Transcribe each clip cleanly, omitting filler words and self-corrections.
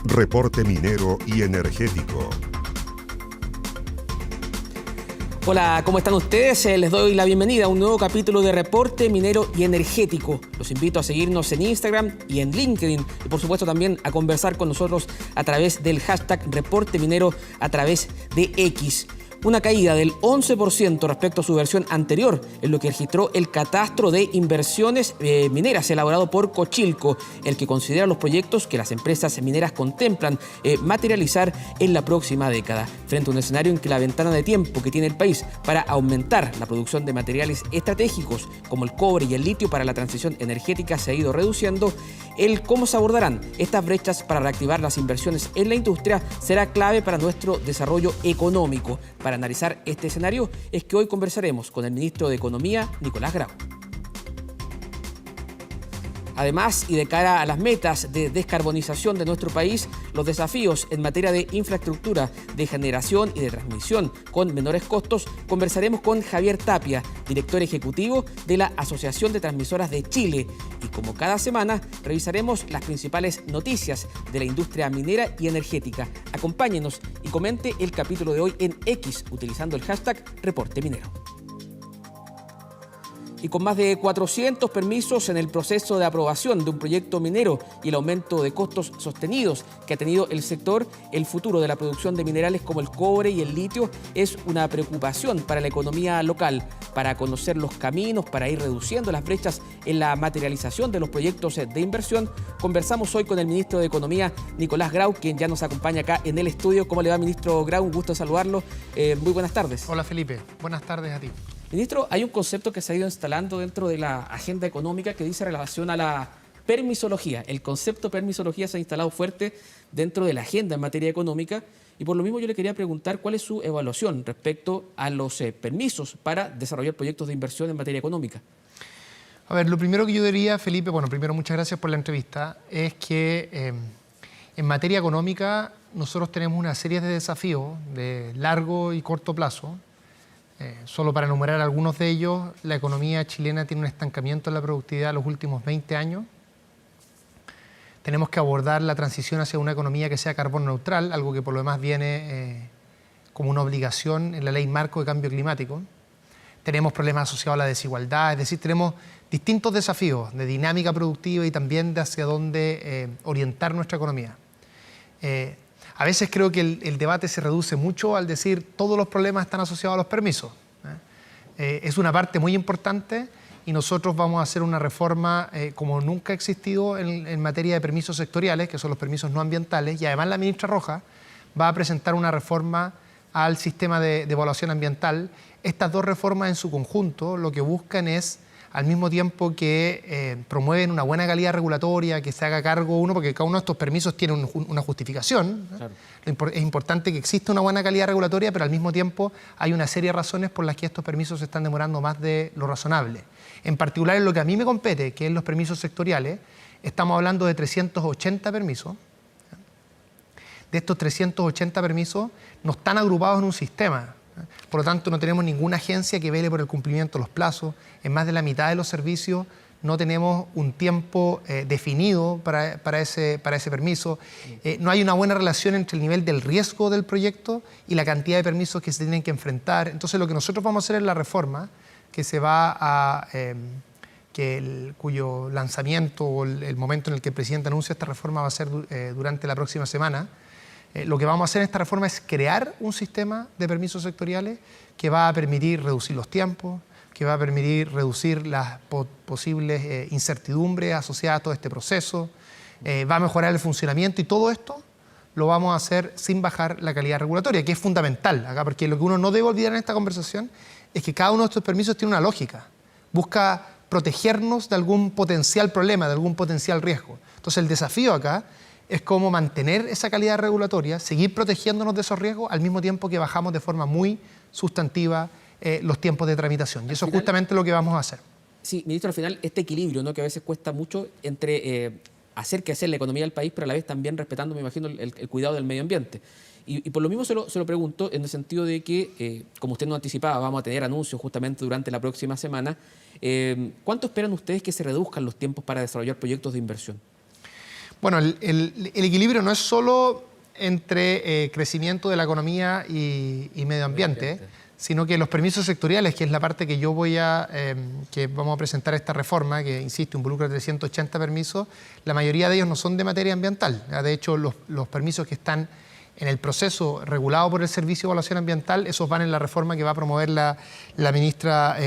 Reporte minero y energético. Hola, ¿cómo están ustedes? Les doy la bienvenida a un nuevo capítulo de Reporte Minero y Energético. Los invito a seguirnos en Instagram y en LinkedIn y por supuesto también a conversar con nosotros a través del hashtag Reporte Minero a través de X. Una caída del 11% respecto a su versión anterior en lo que registró el catastro de inversiones mineras elaborado por Cochilco, el que considera los proyectos que las empresas mineras contemplan materializar en la próxima década. Frente a un escenario en que la ventana de tiempo que tiene el país para aumentar la producción de materiales estratégicos como el cobre y el litio para la transición energética se ha ido reduciendo, el cómo se abordarán estas brechas para reactivar las inversiones en la industria será clave para nuestro desarrollo económico. Para analizar este escenario es que hoy conversaremos con el ministro de Economía, Nicolás Grau. Además, y de cara a las metas de descarbonización de nuestro país, los desafíos en materia de infraestructura, de generación y de transmisión con menores costos, conversaremos con Javier Tapia, director ejecutivo de la Asociación de Transmisoras de Chile. Y como cada semana, revisaremos las principales noticias de la industria minera y energética. Acompáñenos y comente el capítulo de hoy en X, utilizando el hashtag Reporte Minero. Y con más de 400 permisos en el proceso de aprobación de un proyecto minero y el aumento de costos sostenidos que ha tenido el sector, el futuro de la producción de minerales como el cobre y el litio es una preocupación para la economía local. Para conocer los caminos, para ir reduciendo las brechas en la materialización de los proyectos de inversión, conversamos hoy con el ministro de Economía, Nicolás Grau, quien ya nos acompaña acá en el estudio. ¿Cómo le va, ministro Grau? Un gusto saludarlo. Muy buenas tardes. Hola, Felipe. Buenas tardes a ti. Ministro, hay un concepto que se ha ido instalando dentro de la agenda económica que dice relación a la permisología. El concepto permisología se ha instalado fuerte dentro de la agenda en materia económica y por lo mismo yo le quería preguntar cuál es su evaluación respecto a los permisos para desarrollar proyectos de inversión en materia económica. A ver, lo primero que yo diría, Felipe, bueno, primero muchas gracias por la entrevista, es que en materia económica nosotros tenemos una serie de desafíos de largo y corto plazo. Solo para enumerar algunos de ellos, la economía chilena tiene un estancamiento en la productividad en los últimos 20 años. Tenemos que abordar la transición hacia una economía que sea carbono neutral, algo que por lo demás viene como una obligación en la Ley Marco de Cambio Climático. Tenemos problemas asociados a la desigualdad, es decir, tenemos distintos desafíos de dinámica productiva y también de hacia dónde orientar nuestra economía. A veces creo que el debate se reduce mucho al decir todos los problemas están asociados a los permisos. Es una parte muy importante y nosotros vamos a hacer una reforma como nunca ha existido en materia de permisos sectoriales, que son los permisos no ambientales, y además la ministra Rojas va a presentar una reforma al sistema de evaluación ambiental. Estas dos reformas en su conjunto lo que buscan es, al mismo tiempo que promueven una buena calidad regulatoria, que se haga cargo uno, porque cada uno de estos permisos tiene una justificación. Claro. Es importante que exista una buena calidad regulatoria, pero al mismo tiempo hay una serie de razones por las que estos permisos se están demorando más de lo razonable. En particular, en lo que a mí me compete, que es los permisos sectoriales, estamos hablando de 380 permisos. De estos 380 permisos no están agrupados en un sistema. Por lo tanto, no tenemos ninguna agencia que vele por el cumplimiento de los plazos. En más de la mitad de los servicios no tenemos un tiempo definido para ese permiso. No hay una buena relación entre el nivel del riesgo del proyecto y la cantidad de permisos que se tienen que enfrentar. Entonces, lo que nosotros vamos a hacer en la reforma, que se va a... cuyo lanzamiento o el momento en el que el presidente anuncia esta reforma va a ser durante la próxima semana. Lo que vamos a hacer en esta reforma es crear un sistema de permisos sectoriales que va a permitir reducir los tiempos, que va a permitir reducir las posibles incertidumbres asociadas a todo este proceso, va a mejorar el funcionamiento y todo esto lo vamos a hacer sin bajar la calidad regulatoria, que es fundamental acá, porque lo que uno no debe olvidar en esta conversación es que cada uno de estos permisos tiene una lógica, busca protegernos de algún potencial problema, de algún potencial riesgo. Entonces el desafío acá es cómo mantener esa calidad regulatoria, seguir protegiéndonos de esos riesgos al mismo tiempo que bajamos de forma muy sustantiva los tiempos de tramitación. Y eso es justamente lo que vamos a hacer. Sí, ministro, al final este equilibrio, ¿no?, que a veces cuesta mucho entre hacer crecer la economía del país, pero a la vez también respetando, me imagino, el cuidado del medio ambiente. Y por lo mismo se lo pregunto en el sentido de que, como usted nos anticipaba, vamos a tener anuncios justamente durante la próxima semana. ¿Cuánto esperan ustedes que se reduzcan los tiempos para desarrollar proyectos de inversión? Bueno, el equilibrio no es solo entre crecimiento de la economía y medio ambiente, sino que los permisos sectoriales, que es la parte que que vamos a presentar esta reforma, que, insisto, involucra 380 permisos, la mayoría de ellos no son de materia ambiental. De hecho, los permisos que están en el proceso regulado por el Servicio de Evaluación Ambiental, esos van en la reforma que va a promover la ministra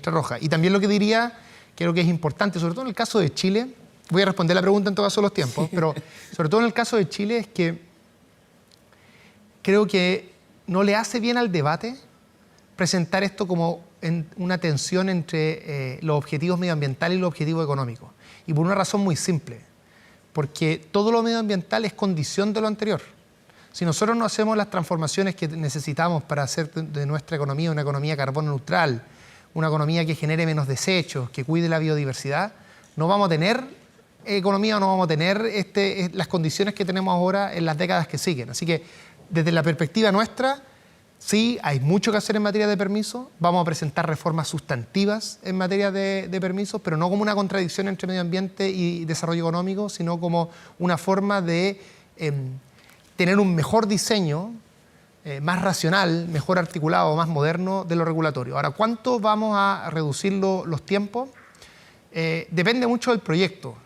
Roja. Y también lo que diría, creo que es importante, sobre todo en el caso de Chile, voy a responder la pregunta en todo caso los tiempos, pero sobre todo en el caso de Chile es que creo que no le hace bien al debate presentar esto como una tensión entre los objetivos medioambientales y los objetivos económicos. Y por una razón muy simple, porque todo lo medioambiental es condición de lo anterior. Si nosotros no hacemos las transformaciones que necesitamos para hacer de nuestra economía una economía carbono neutral, una economía que genere menos desechos, que cuide la biodiversidad, no vamos a tener economía, no vamos a tener las condiciones que tenemos ahora en las décadas que siguen. Así que desde la perspectiva nuestra, sí, hay mucho que hacer en materia de permisos. Vamos a presentar reformas sustantivas en materia de permisos, pero no como una contradicción entre medio ambiente y desarrollo económico, sino como una forma de tener un mejor diseño, más racional, mejor articulado, más moderno de lo regulatorio. Ahora, ¿cuánto vamos a reducir los tiempos? Depende mucho del proyecto,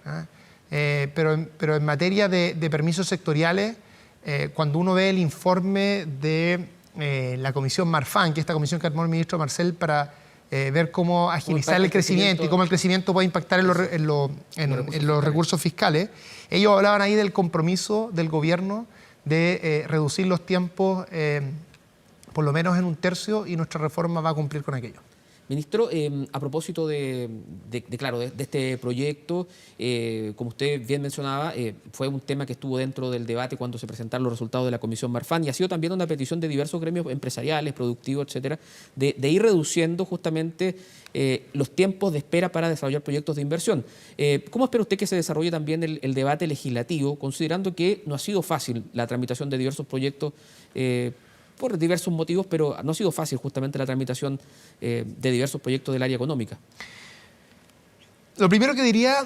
pero en materia de permisos sectoriales, cuando uno ve el informe de la comisión Marfan, que es esta comisión que armó el ministro Marcel para ver cómo agilizar el crecimiento y cómo el crecimiento puede impactar en los recursos fiscales, ellos hablaban ahí del compromiso del gobierno de reducir los tiempos por lo menos en 1/3, y nuestra reforma va a cumplir con aquello. Ministro, a propósito de este proyecto, como usted bien mencionaba, fue un tema que estuvo dentro del debate cuando se presentaron los resultados de la Comisión Marfan, y ha sido también una petición de diversos gremios empresariales, productivos, etcétera, de ir reduciendo justamente los tiempos de espera para desarrollar proyectos de inversión. ¿Cómo espera usted que se desarrolle también el debate legislativo, considerando que no ha sido fácil la tramitación de diversos proyectos por diversos motivos, pero no ha sido fácil justamente la tramitación de diversos proyectos del área económica? Lo primero que diría,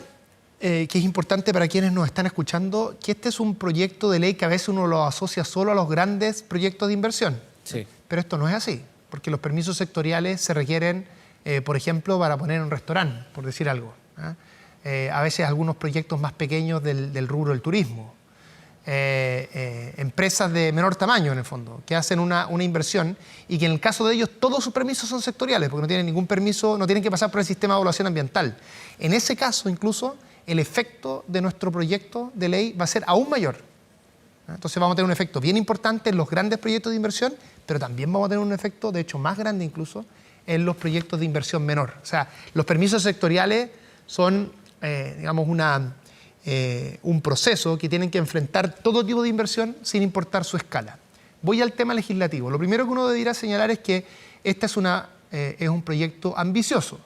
que es importante para quienes nos están escuchando, que este es un proyecto de ley que a veces uno lo asocia solo a los grandes proyectos de inversión. Sí. Pero esto no es así, porque los permisos sectoriales se requieren, por ejemplo, para poner un restaurante, por decir algo. A veces algunos proyectos más pequeños del rubro del turismo. Empresas de menor tamaño, en el fondo, que hacen una inversión y que en el caso de ellos todos sus permisos son sectoriales, porque no tienen ningún permiso, no tienen que pasar por el sistema de evaluación ambiental. En ese caso, incluso, el efecto de nuestro proyecto de ley va a ser aún mayor. Entonces vamos a tener un efecto bien importante en los grandes proyectos de inversión, pero también vamos a tener un efecto, de hecho, más grande incluso, en los proyectos de inversión menor. O sea, los permisos sectoriales son, digamos, un proceso que tienen que enfrentar todo tipo de inversión sin importar su escala. Voy al tema legislativo. Lo primero que uno debería señalar es que este es un proyecto ambicioso.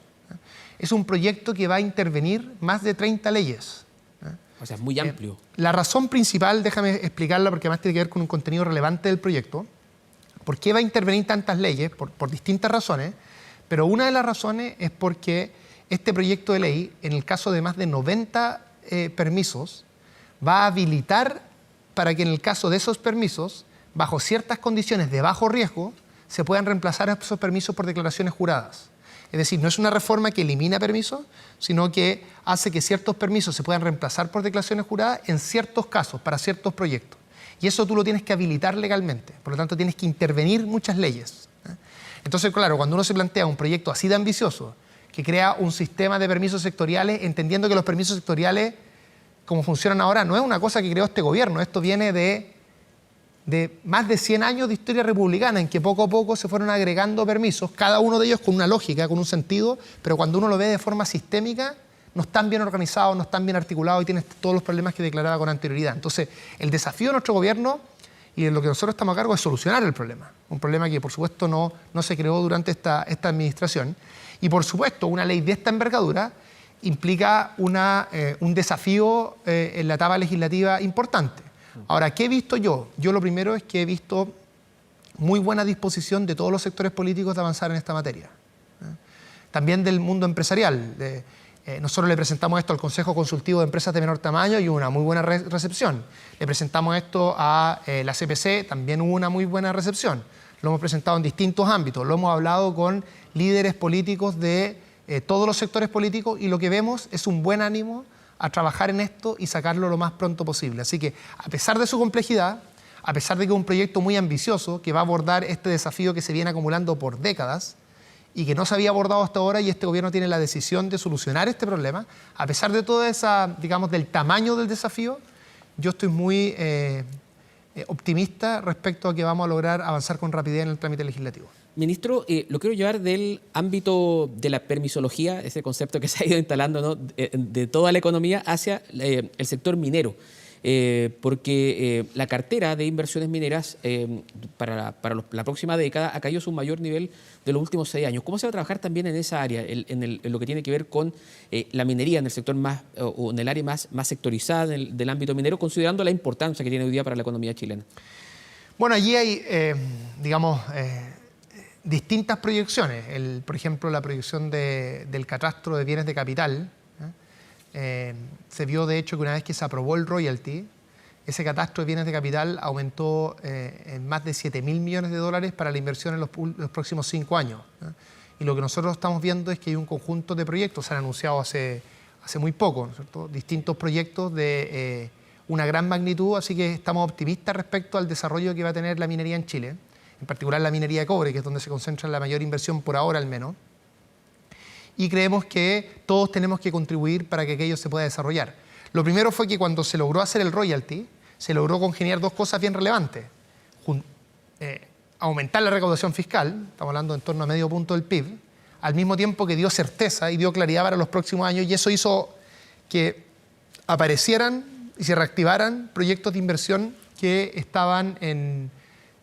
Es un proyecto que va a intervenir más de 30 leyes. O sea, es muy amplio. La razón principal, déjame explicarla porque además tiene que ver con un contenido relevante del proyecto. ¿Por qué va a intervenir tantas leyes? Por distintas razones, pero una de las razones es porque este proyecto de ley, en el caso de más de 90 permisos, va a habilitar para que en el caso de esos permisos, bajo ciertas condiciones de bajo riesgo, se puedan reemplazar esos permisos por declaraciones juradas. Es decir, no es una reforma que elimina permisos, sino que hace que ciertos permisos se puedan reemplazar por declaraciones juradas en ciertos casos, para ciertos proyectos. Y eso tú lo tienes que habilitar legalmente, por lo tanto tienes que intervenir muchas leyes. Entonces, claro, cuando uno se plantea un proyecto así de ambicioso, que crea un sistema de permisos sectoriales, entendiendo que los permisos sectoriales, como funcionan ahora, no es una cosa que creó este gobierno, esto viene de más de 100 años de historia republicana, en que poco a poco se fueron agregando permisos, cada uno de ellos con una lógica, con un sentido, pero cuando uno lo ve de forma sistémica, no están bien organizados, no están bien articulados y tienen todos los problemas que declaraba con anterioridad. Entonces, el desafío de nuestro gobierno y de lo que nosotros estamos a cargo es solucionar el problema. Un problema que, por supuesto, no se creó durante esta administración. Y, por supuesto, una ley de esta envergadura implica un desafío en la etapa legislativa importante. Ahora, ¿qué he visto yo? Yo lo primero es que he visto muy buena disposición de todos los sectores políticos de avanzar en esta materia. También del mundo empresarial. nosotros le presentamos esto al Consejo Consultivo de Empresas de Menor Tamaño y hubo una muy buena recepción. Le presentamos esto a la CPC, también hubo una muy buena recepción. Lo hemos presentado en distintos ámbitos, lo hemos hablado con líderes políticos de todos los sectores políticos y lo que vemos es un buen ánimo a trabajar en esto y sacarlo lo más pronto posible. Así que, a pesar de su complejidad, a pesar de que es un proyecto muy ambicioso que va a abordar este desafío que se viene acumulando por décadas, y que no se había abordado hasta ahora y este gobierno tiene la decisión de solucionar este problema, a pesar de toda esa, digamos, del tamaño del desafío, yo estoy muy optimista respecto a que vamos a lograr avanzar con rapidez en el trámite legislativo. Ministro, lo quiero llevar del ámbito de la permisología, ese concepto que se ha ido instalando, ¿no?, de toda la economía hacia el sector minero. Porque la cartera de inversiones mineras para la próxima década ha caído a su mayor nivel de los últimos 6 años. ¿Cómo se va a trabajar también en esa área, en lo que tiene que ver con la minería en el sector más, o en el área más sectorizada del ámbito minero, considerando la importancia que tiene hoy día para la economía chilena? Bueno, allí hay, distintas proyecciones. Por ejemplo, la proyección del catastro de bienes de capital. Se vio, de hecho, que una vez que se aprobó el royalty, ese catastro de bienes de capital aumentó en más de 7.000 millones de dólares para la inversión en los próximos 5 años. Y lo que nosotros estamos viendo es que hay un conjunto de proyectos, se han anunciado hace muy poco, ¿no es cierto?, distintos proyectos de una gran magnitud, así que estamos optimistas respecto al desarrollo que va a tener la minería en Chile, en particular la minería de cobre, que es donde se concentra la mayor inversión por ahora al menos. Y creemos que todos tenemos que contribuir para que aquello se pueda desarrollar. Lo primero fue que cuando se logró hacer el royalty, se logró congeniar 2 cosas bien relevantes. Aumentar la recaudación fiscal, estamos hablando en torno a medio punto del PIB, al mismo tiempo que dio certeza y dio claridad para los próximos años, y eso hizo que aparecieran y se reactivaran proyectos de inversión que estaban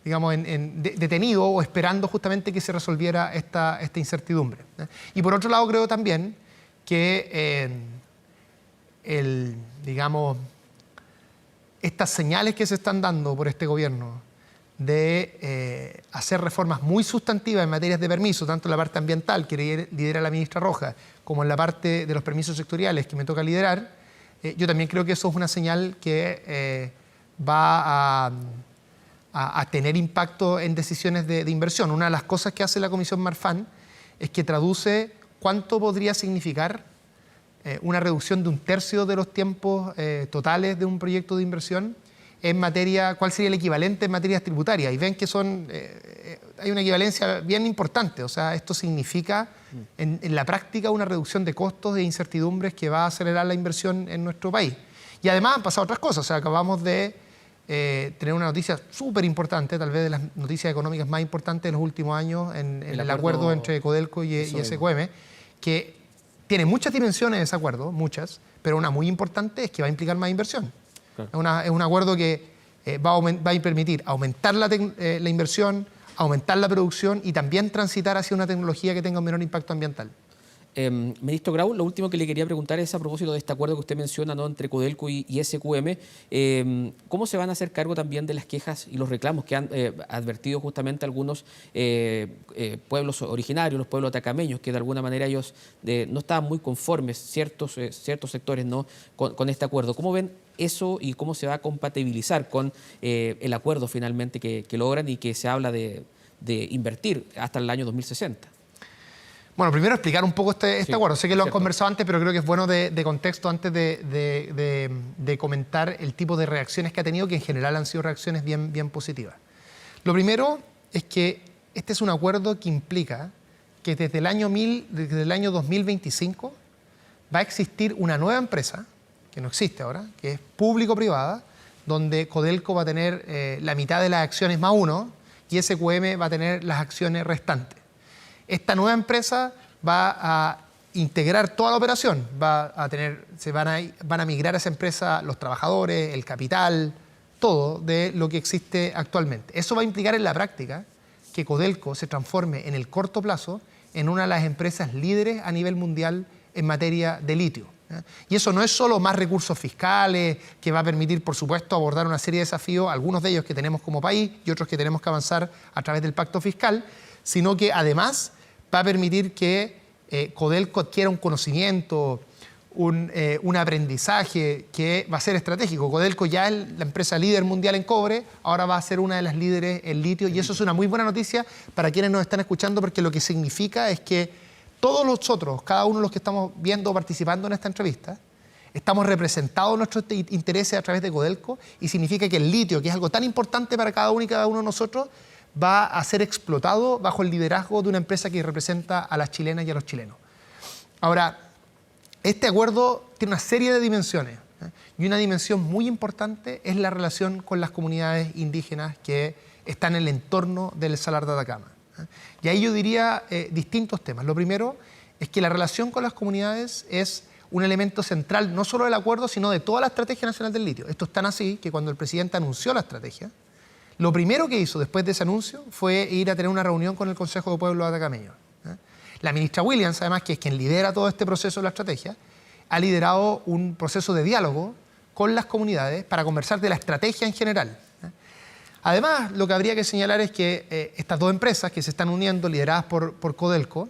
detenido o esperando justamente que se resolviera esta incertidumbre. Y por otro lado, creo también que estas señales que se están dando por este gobierno de hacer reformas muy sustantivas en materias de permiso, tanto en la parte ambiental, que lidera la ministra Rojas, como en la parte de los permisos sectoriales, que me toca liderar, yo también creo que eso es una señal que va a tener impacto en decisiones de inversión. Una de las cosas que hace la Comisión Marfan es que traduce cuánto podría significar una reducción de 1/3 de los tiempos totales de un proyecto de inversión en materia, cuál sería el equivalente en materias tributarias. Y ven que hay una equivalencia bien importante. O sea, esto significa en la práctica una reducción de costos e incertidumbres que va a acelerar la inversión en nuestro país. Y además han pasado otras cosas. O sea, acabamos de tener una noticia súper importante, tal vez de las noticias económicas más importantes de los últimos años, en el acuerdo entre Codelco y SQM, que tiene muchas dimensiones ese acuerdo, muchas, pero una muy importante es que va a implicar más inversión. Claro. Es un acuerdo que va a permitir aumentar la inversión, aumentar la producción y también transitar hacia una tecnología que tenga un menor impacto ambiental. Ministro Grau, lo último que le quería preguntar es a propósito de este acuerdo que usted menciona, ¿no?, entre Codelco y SQM. ¿Cómo se van a hacer cargo también de las quejas y los reclamos que han advertido justamente algunos pueblos originarios, los pueblos atacameños, que de alguna manera ellos no estaban muy conformes, ciertos sectores, ¿no?, con este acuerdo? ¿Cómo ven eso y cómo se va a compatibilizar con el acuerdo finalmente que logran y que se habla de invertir hasta el año 2060? Bueno, primero explicar un poco este acuerdo. Sé que lo han conversado antes, pero creo que es bueno de contexto antes de comentar el tipo de reacciones que ha tenido, que en general han sido reacciones bien positivas. Lo primero es que este es un acuerdo que implica que desde el año 2025 va a existir una nueva empresa, que no existe ahora, que es público-privada, donde Codelco va a tener la mitad de las acciones más 1 y SQM va a tener las acciones restantes. Esta nueva empresa va a integrar toda la operación, van a migrar a esa empresa los trabajadores, el capital, todo de lo que existe actualmente. Eso va a implicar en la práctica que Codelco se transforme en el corto plazo en una de las empresas líderes a nivel mundial en materia de litio. Y eso no es solo más recursos fiscales, que va a permitir, por supuesto, abordar una serie de desafíos, algunos de ellos que tenemos como país y otros que tenemos que avanzar a través del pacto fiscal, sino que además va a permitir que Codelco adquiera un conocimiento un aprendizaje que va a ser estratégico. Codelco ya es la empresa líder mundial en cobre, ahora va a ser una de las líderes en litio, y eso es una muy buena noticia para quienes nos están escuchando, porque lo que significa es que todos nosotros, cada uno de los que estamos viendo o participando en esta entrevista, estamos representados nuestros intereses a través de Codelco, y significa que el litio, que es algo tan importante para cada uno y cada uno de nosotros, va a ser explotado bajo el liderazgo de una empresa que representa a las chilenas y a los chilenos. Ahora, este acuerdo tiene una serie de dimensiones, y una dimensión muy importante es la relación con las comunidades indígenas que están en el entorno del Salar de Atacama. Y ahí yo diría distintos temas. Lo primero es que la relación con las comunidades es un elemento central no solo del acuerdo, sino de toda la Estrategia Nacional del Litio. Esto es tan así que cuando el presidente anunció la estrategia, lo primero que hizo después de ese anuncio fue ir a tener una reunión con el Consejo de Pueblos Atacameños. La ministra Williams, además, que es quien lidera todo este proceso de la estrategia, ha liderado un proceso de diálogo con las comunidades para conversar de la estrategia en general. Además, lo que habría que señalar es que estas dos empresas que se están uniendo, lideradas por Codelco,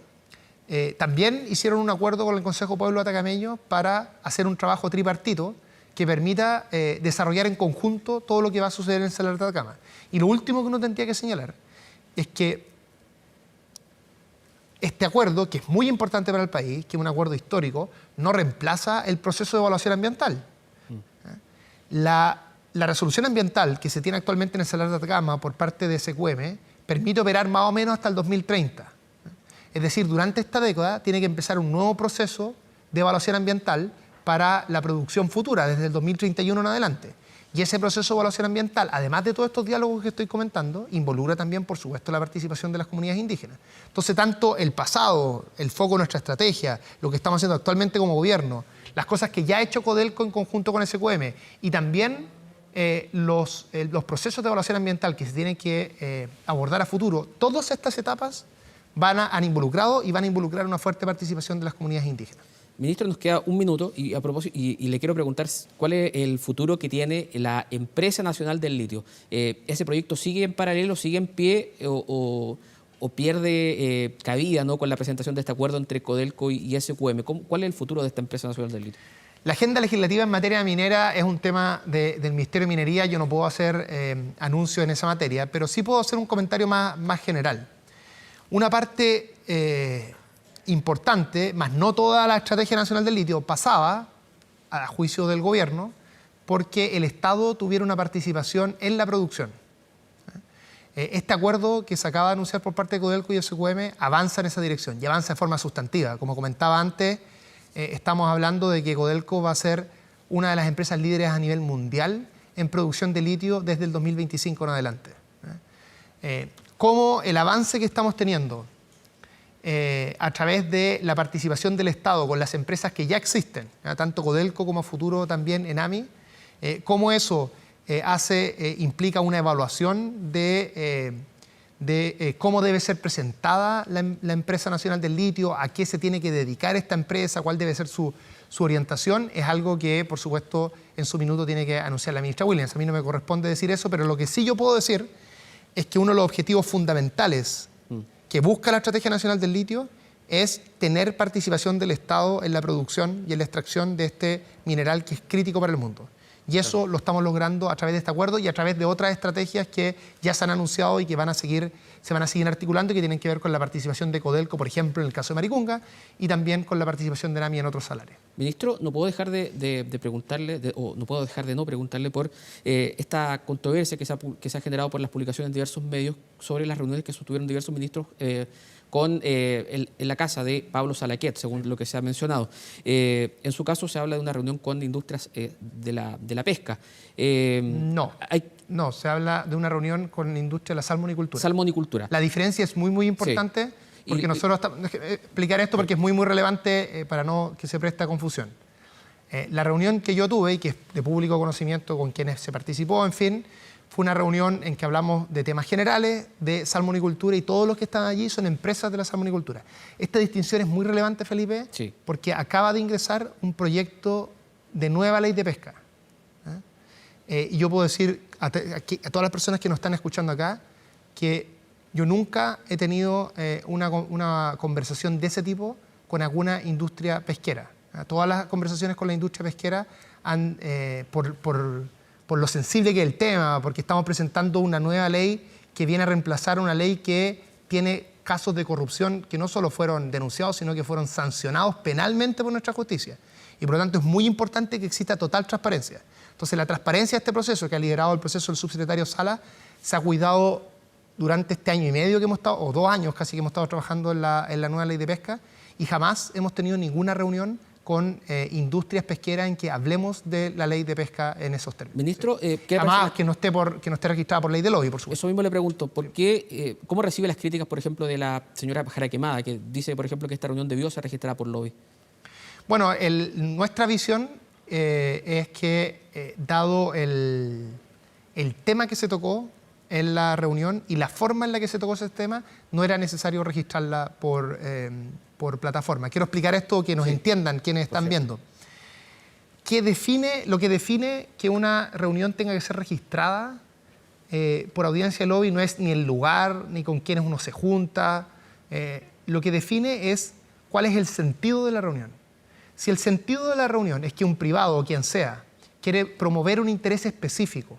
también hicieron un acuerdo con el Consejo de Pueblos Atacameños para hacer un trabajo tripartito que permita desarrollar en conjunto todo lo que va a suceder en el Salar de Atacama. Y lo último que uno tendría que señalar es que este acuerdo, que es muy importante para el país, que es un acuerdo histórico, no reemplaza el proceso de evaluación ambiental. La resolución ambiental que se tiene actualmente en el Salar de Atacama por parte de SQM permite operar más o menos hasta el 2030. Es decir, durante esta década tiene que empezar un nuevo proceso de evaluación ambiental para la producción futura, desde el 2031 en adelante. Y ese proceso de evaluación ambiental, además de todos estos diálogos que estoy comentando, involucra también, por supuesto, la participación de las comunidades indígenas. Entonces, tanto el pasado, el foco de nuestra estrategia, lo que estamos haciendo actualmente como gobierno, las cosas que ya ha hecho Codelco en conjunto con SQM, y también los procesos de evaluación ambiental que se tienen que abordar a futuro, todas estas etapas han involucrado y van a involucrar una fuerte participación de las comunidades indígenas. Ministro, nos queda un minuto y a propósito y le quiero preguntar cuál es el futuro que tiene la Empresa Nacional del Litio. ¿Ese proyecto sigue en paralelo, sigue en pie o pierde cabida, ¿no?, con la presentación de este acuerdo entre Codelco y SQM? ¿Cuál es el futuro de esta Empresa Nacional del Litio? La agenda legislativa en materia minera es un tema del Ministerio de Minería. Yo no puedo hacer anuncios en esa materia, pero sí puedo hacer un comentario más general. Una parte importante, más no toda la Estrategia Nacional del Litio, pasaba a juicio del gobierno porque el Estado tuviera una participación en la producción. Este acuerdo que se acaba de anunciar por parte de Codelco y SQM avanza en esa dirección y avanza de forma sustantiva. Como comentaba antes, estamos hablando de que Codelco va a ser una de las empresas líderes a nivel mundial en producción de litio desde el 2025 en adelante. Cómo el avance que estamos teniendo a través de la participación del Estado con las empresas que ya existen, tanto Codelco como a futuro también Enami, cómo eso implica una evaluación de cómo debe ser presentada la Empresa Nacional del Litio, a qué se tiene que dedicar esta empresa, cuál debe ser su orientación, es algo que, por supuesto, en su minuto tiene que anunciar la ministra Williams. A mí no me corresponde decir eso, pero lo que sí yo puedo decir es que uno de los objetivos fundamentales que busca la Estrategia Nacional del Litio es tener participación del Estado en la producción y en la extracción de este mineral que es crítico para el mundo. Y eso lo estamos logrando a través de este acuerdo y a través de otras estrategias que ya se han anunciado y que se van a seguir articulando y que tienen que ver con la participación de Codelco, por ejemplo, en el caso de Maricunga, y también con la participación de Enami en otros salares. Ministro, no puedo dejar de preguntarle, no puedo dejar de no preguntarle por esta controversia que se ha generado por las publicaciones en diversos medios sobre las reuniones que sostuvieron diversos ministros en la casa de Pablo Salaquet, según lo que se ha mencionado. En su caso se habla de una reunión con industrias de la pesca. No, se habla de una reunión con la industria de la salmonicultura. Salmonicultura. La diferencia es muy importante, sí, porque nosotros explicar esto porque es muy relevante para no que se preste a confusión. La reunión que yo tuve y que es de público conocimiento con quienes se participó, en fin, fue una reunión en que hablamos de temas generales de salmonicultura y todos los que están allí son empresas de la salmonicultura. Esta distinción es muy relevante, Felipe, sí, porque acaba de ingresar un proyecto de nueva ley de pesca. Y yo puedo decir a todas las personas que nos están escuchando acá que yo nunca he tenido una conversación de ese tipo con alguna industria pesquera. Todas las conversaciones con la industria pesquera han, por lo sensible que es el tema, porque estamos presentando una nueva ley que viene a reemplazar una ley que tiene casos de corrupción que no solo fueron denunciados, sino que fueron sancionados penalmente por nuestra justicia. Y por lo tanto es muy importante que exista total transparencia. Entonces la transparencia de este proceso, que ha liderado el proceso el subsecretario Sala, se ha cuidado durante este año y medio que hemos estado, o 2 años casi que hemos estado trabajando en la nueva ley de pesca, y jamás hemos tenido ninguna reunión con industrias pesqueras en que hablemos de la ley de pesca en esos términos. Ministro, jamás que no esté registrada por ley de lobby, por supuesto. Eso mismo le pregunto, ¿por qué, cómo recibe las críticas, por ejemplo, de la señora Jaraquemada, que dice, por ejemplo, que esta reunión debió ser registrada por lobby? Bueno, nuestra visión es que, dado el tema que se tocó en la reunión y la forma en la que se tocó ese tema, no era necesario registrarla por plataforma. Quiero explicar esto, que nos entiendan quienes están viendo. Lo que define que una reunión tenga que ser registrada por audiencia lobby no es ni el lugar, ni con quienes uno se junta. Lo que define es cuál es el sentido de la reunión. Si el sentido de la reunión es que un privado o quien sea quiere promover un interés específico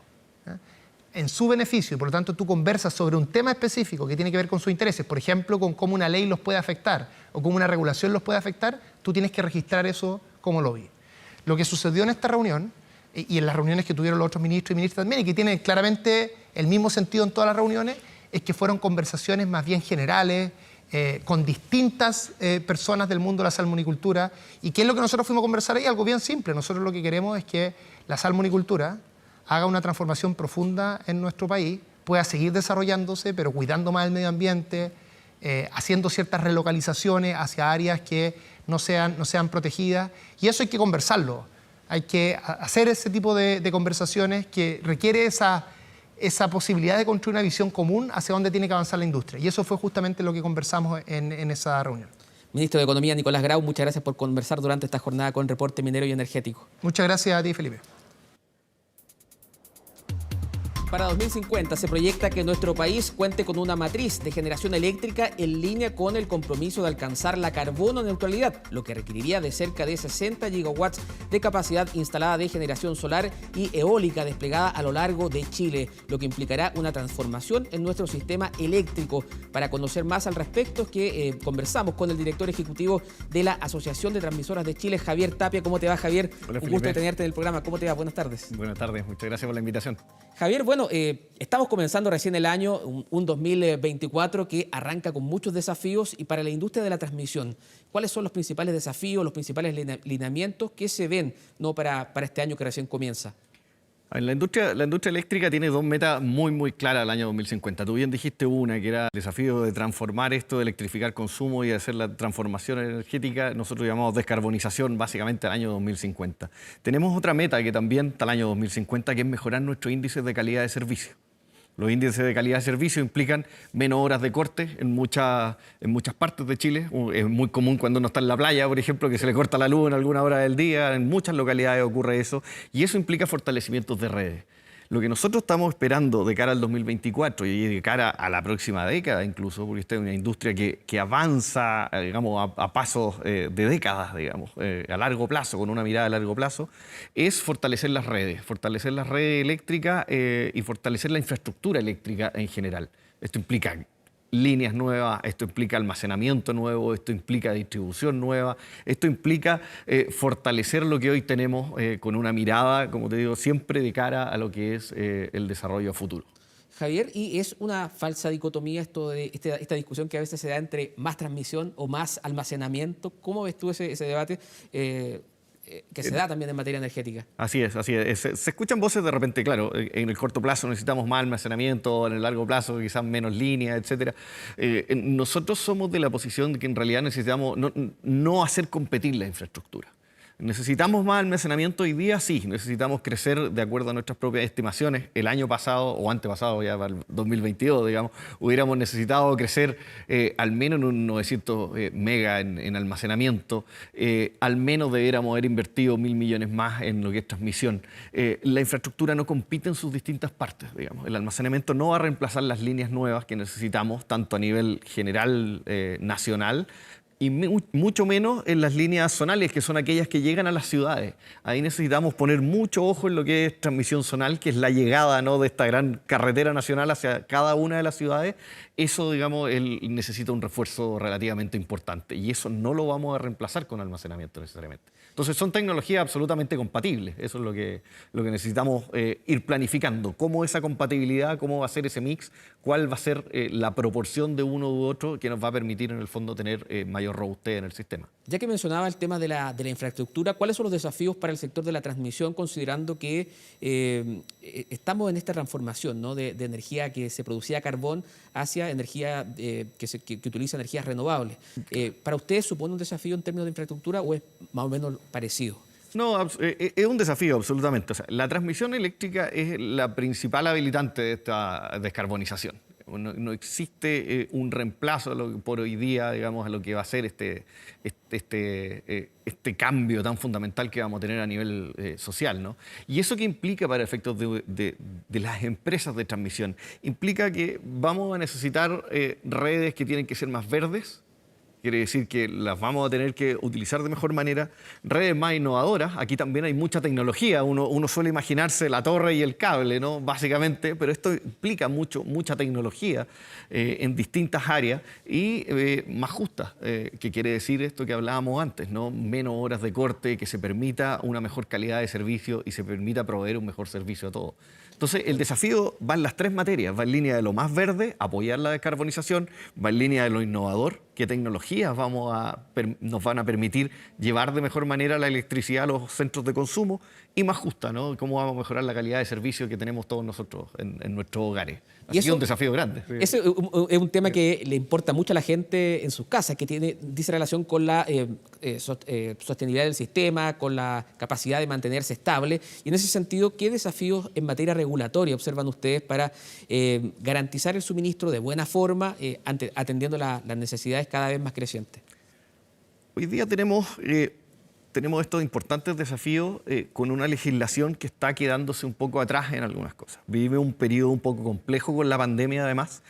en su beneficio, y por lo tanto tú conversas sobre un tema específico que tiene que ver con sus intereses, por ejemplo, con cómo una ley los puede afectar o cómo una regulación los puede afectar, tú tienes que registrar eso como lobby. Lo que sucedió en esta reunión, y en las reuniones que tuvieron los otros ministros y ministras también, y que tiene claramente el mismo sentido en todas las reuniones, es que fueron conversaciones más bien generales, con distintas personas del mundo de la salmonicultura. ¿Y qué es lo que nosotros fuimos a conversar ahí? Algo bien simple. Nosotros lo que queremos es que la salmonicultura haga una transformación profunda en nuestro país, pueda seguir desarrollándose, pero cuidando más el medio ambiente, haciendo ciertas relocalizaciones hacia áreas que no sean protegidas. Y eso hay que conversarlo. Hay que hacer ese tipo de conversaciones que requiere esa posibilidad de construir una visión común hacia dónde tiene que avanzar la industria. Y eso fue justamente lo que conversamos en esa reunión. Ministro de Economía, Nicolás Grau, muchas gracias por conversar durante esta jornada con Reporte Minero y Energético. Muchas gracias a ti, Felipe. Para 2050 se proyecta que nuestro país cuente con una matriz de generación eléctrica en línea con el compromiso de alcanzar la carbono neutralidad, lo que requeriría de cerca de 60 gigawatts de capacidad instalada de generación solar y eólica desplegada a lo largo de Chile, lo que implicará una transformación en nuestro sistema eléctrico. Para conocer más al respecto, conversamos con el director ejecutivo de la Asociación de Transmisoras de Chile, Javier Tapia. ¿Cómo te va, Javier? Hola, un gusto de tenerte en el programa. ¿Cómo te va? Buenas tardes. Buenas tardes, muchas gracias por la invitación. Javier, bueno, estamos comenzando recién el año, un 2024 que arranca con muchos desafíos, y para la industria de la transmisión, ¿cuáles son los principales desafíos, los principales lineamientos que se ven para este año que recién comienza? La industria eléctrica tiene 2 metas muy claras al año 2050. Tú bien dijiste una, que era el desafío de transformar esto, de electrificar consumo y de hacer la transformación energética. Nosotros llamamos descarbonización, básicamente al año 2050. Tenemos otra meta que también está al año 2050, que es mejorar nuestros índices de calidad de servicio. Los índices de calidad de servicio implican menos horas de corte en muchas partes de Chile. Es muy común cuando uno está en la playa, por ejemplo, que se le corta la luz en alguna hora del día. En muchas localidades ocurre eso. Y eso implica fortalecimientos de redes. Lo que nosotros estamos esperando de cara al 2024 y de cara a la próxima década incluso, porque esta es una industria que avanza, digamos, a pasos de décadas, digamos, a largo plazo, con una mirada a largo plazo, es fortalecer las redes eléctricas y fortalecer la infraestructura eléctrica en general. Esto implica líneas nuevas, esto implica almacenamiento nuevo, esto implica distribución nueva, esto implica fortalecer lo que hoy tenemos con una mirada, como te digo, siempre de cara a lo que es el desarrollo a futuro. Javier, ¿y es una falsa dicotomía esto de esta discusión que a veces se da entre más transmisión o más almacenamiento? ¿Cómo ves tú ese debate que se da también en materia energética? Así es. Se escuchan voces de repente, claro, en el corto plazo necesitamos más almacenamiento, en el largo plazo quizás menos líneas, etc. Nosotros somos de la posición de que en realidad necesitamos no hacer competir la infraestructura. ¿Necesitamos más almacenamiento hoy día? Sí, necesitamos crecer de acuerdo a nuestras propias estimaciones. El año pasado o antepasado, ya para el 2022, digamos, hubiéramos necesitado crecer al menos en un 900 mega en almacenamiento. Al menos debiéramos haber invertido 1.000 millones más en lo que es transmisión. La infraestructura no compite en sus distintas partes, digamos. El almacenamiento no va a reemplazar las líneas nuevas que necesitamos, tanto a nivel general, nacional, y mucho menos en las líneas zonales, que son aquellas que llegan a las ciudades. Ahí necesitamos poner mucho ojo en lo que es transmisión zonal, que es la llegada, ¿no?, de esta gran carretera nacional hacia cada una de las ciudades. Eso, digamos, necesita un refuerzo relativamente importante, y eso no lo vamos a reemplazar con almacenamiento necesariamente. Entonces son tecnologías absolutamente compatibles. Eso es lo que necesitamos ir planificando. ¿Cómo esa compatibilidad, cómo va a ser ese mix, cuál va a ser la proporción de uno u otro que nos va a permitir en el fondo tener mayor robustez en el sistema? Ya que mencionaba el tema de la infraestructura, ¿cuáles son los desafíos para el sector de la transmisión, considerando que estamos en esta transformación, ¿no?, de energía que se producía a carbón hacia energía que utiliza energías renovables? ¿Para ustedes supone un desafío en términos de infraestructura o es más o menos parecido? No, es un desafío, absolutamente. O sea, la transmisión eléctrica es la principal habilitante de esta descarbonización. No existe un reemplazo por hoy día, digamos, a lo que va a ser este cambio tan fundamental que vamos a tener a nivel social, ¿no? Y eso que implica para efectos de las empresas de transmisión, implica que vamos a necesitar redes que tienen que ser más verdes. Quiere decir que las vamos a tener que utilizar de mejor manera, redes más innovadoras. Aquí también hay mucha tecnología. Uno suele imaginarse la torre y el cable, ¿no?, básicamente, pero esto implica mucha tecnología en distintas áreas y más justas, que quiere decir esto que hablábamos antes, ¿no?, menos horas de corte, que se permita una mejor calidad de servicio y se permita proveer un mejor servicio a todos. Entonces, el desafío va en las tres materias. Va en línea de lo más verde, apoyar la descarbonización, va en línea de lo innovador, qué tecnologías nos van a permitir llevar de mejor manera la electricidad a los centros de consumo, y más justa, ¿no?, cómo vamos a mejorar la calidad de servicio que tenemos todos nosotros en nuestros hogares. Así que es un desafío grande. Ese es un tema que le importa mucho a la gente en sus casas, que dice relación con la sostenibilidad del sistema, con la capacidad de mantenerse estable. Y en ese sentido, ¿qué desafíos en materia regulatoria observan ustedes para garantizar el suministro de buena forma, atendiendo las necesidades cada vez más crecientes? Hoy día tenemos estos importantes desafíos con una legislación que está quedándose un poco atrás en algunas cosas. Vive un periodo un poco complejo con la pandemia, además,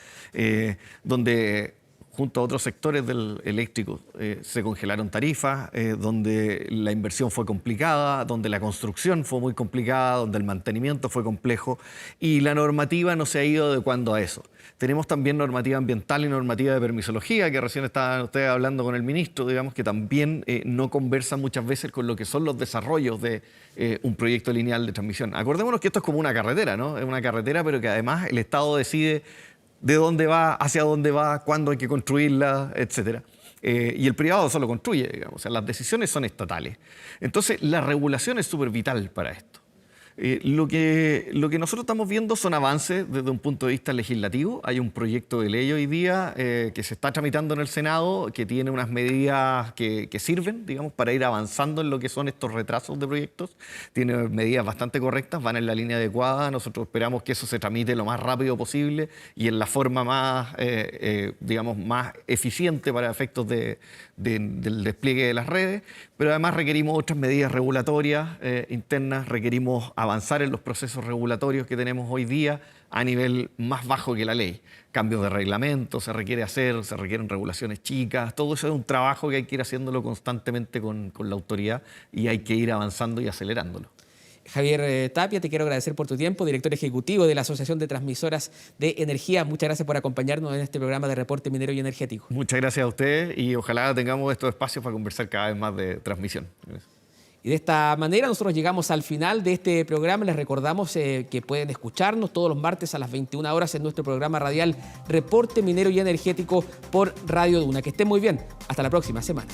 donde junto a otros sectores del eléctrico se congelaron tarifas, donde la inversión fue complicada, donde la construcción fue muy complicada, donde el mantenimiento fue complejo y la normativa no se ha ido adecuando a eso. Tenemos también normativa ambiental y normativa de permisología, que recién estaban ustedes hablando con el ministro, digamos, que también no conversan muchas veces con lo que son los desarrollos de un proyecto lineal de transmisión. Acordémonos que esto es como una carretera, ¿no? Es una carretera, pero que además el Estado decide de dónde va, hacia dónde va, cuándo hay que construirla, etcétera. Y el privado solo construye, digamos. O sea, las decisiones son estatales. Entonces, la regulación es súper vital para esto. Lo que nosotros estamos viendo son avances desde un punto de vista legislativo. Hay un proyecto de ley hoy día que se está tramitando en el Senado, que tiene unas medidas que sirven, digamos, para ir avanzando en lo que son estos retrasos de proyectos. Tiene medidas bastante correctas, van en la línea adecuada. Nosotros esperamos que eso se tramite lo más rápido posible y en la forma más, digamos, más eficiente para efectos del despliegue de las redes. Pero además requerimos otras medidas regulatorias internas, requerimos avanzar en los procesos regulatorios que tenemos hoy día a nivel más bajo que la ley. Cambios de reglamento se requieren regulaciones chicas, todo eso es un trabajo que hay que ir haciéndolo constantemente con la autoridad y hay que ir avanzando y acelerándolo. Javier Tapia, te quiero agradecer por tu tiempo, director ejecutivo de la Asociación de Transmisoras de Energía. Muchas gracias por acompañarnos en este programa de Reporte Minero y Energético. Muchas gracias a ustedes y ojalá tengamos estos espacios para conversar cada vez más de transmisión. Y de esta manera nosotros llegamos al final de este programa. Les recordamos que pueden escucharnos todos los martes a las 21 horas en nuestro programa radial Reporte Minero y Energético por Radio Duna. Que estén muy bien. Hasta la próxima semana.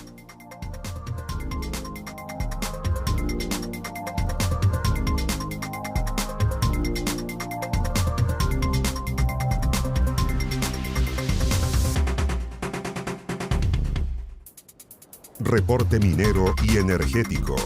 Reporte Minero y Energético.